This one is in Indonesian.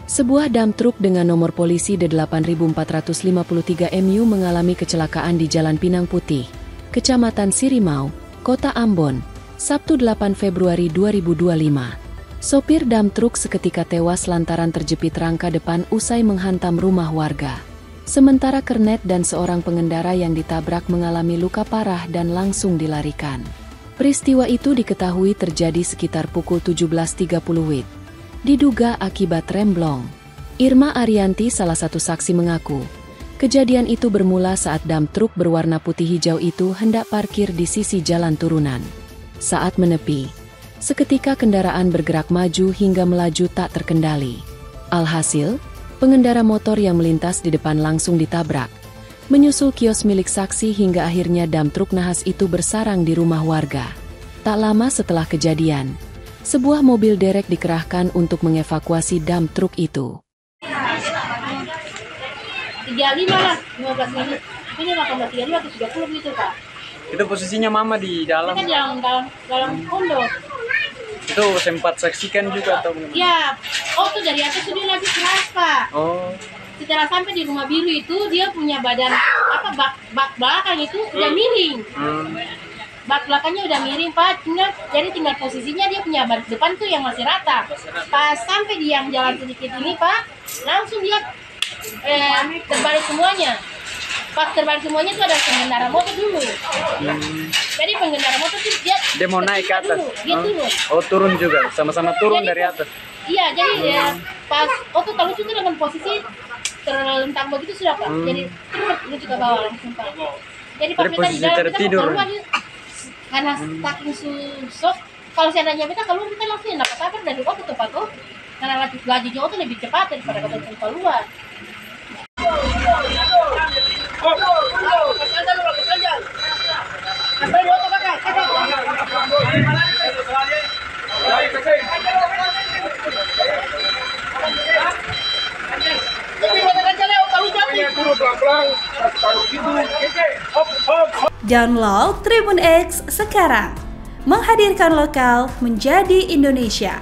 Sebuah dump truk dengan nomor polisi D8453 MU mengalami kecelakaan di Jalan Pinang Putih, Kecamatan Sirimau, Kota Ambon, Sabtu 8 Februari 2025. Sopir dump truk seketika tewas lantaran terjepit rangka depan usai menghantam rumah warga. Sementara kernet dan seorang pengendara yang ditabrak mengalami luka parah dan langsung dilarikan. Peristiwa itu diketahui terjadi sekitar pukul 17.30 WIB. Diduga akibat remblong. Irma Arianti, salah satu saksi, mengaku, kejadian itu bermula saat dump truk berwarna putih hijau itu hendak parkir di sisi jalan turunan. Saat menepi, seketika kendaraan bergerak maju hingga melaju tak terkendali. Alhasil, pengendara motor yang melintas di depan langsung ditabrak. Menyusul kios milik saksi hingga akhirnya dump truk nahas itu bersarang di rumah warga. Tak lama setelah kejadian, sebuah mobil derek dikerahkan untuk mengevakuasi dump truk itu. 35 lah, 15 menit. Ini 18.35 atau 30 gitu, Pak. Itu posisinya Mama di dalam? Kan dalam kondo. Itu sempat saksikan juga atau bagaimana? Ya, itu dari atas itu dia lagi keras, Pak. Oh. Setelah sampai di rumah biru itu, dia punya badan, bak belakang itu udah miring. Bak belakangnya udah miring, Pak. Jadi tinggal posisinya dia punya bak depan tuh yang masih rata. Pas sampai di yang jalan sedikit ini, Pak, langsung dia terbalik semuanya. Pas terbalik semuanya itu ada pengendara motor dulu. Jadi pengendara motor itu dia mau naik ke atas. Dia turun. Oh, turun juga, sama-sama turun jadi, dari atas. Iya, jadi ya, pas kalau itu dengan posisi terlentang begitu sudah, Pak. Jadi terus juga bawa langsung, Pak. Jadi pas kita di dalam kita keluar dia, karena saking susok, kalau seandainya kita keluar kita langsung dapat dari waktu tempat tuh. Karena lajunya itu lebih cepat daripada kalau kita keluar. Download Tribun X sekarang, menghadirkan lokal menjadi Indonesia.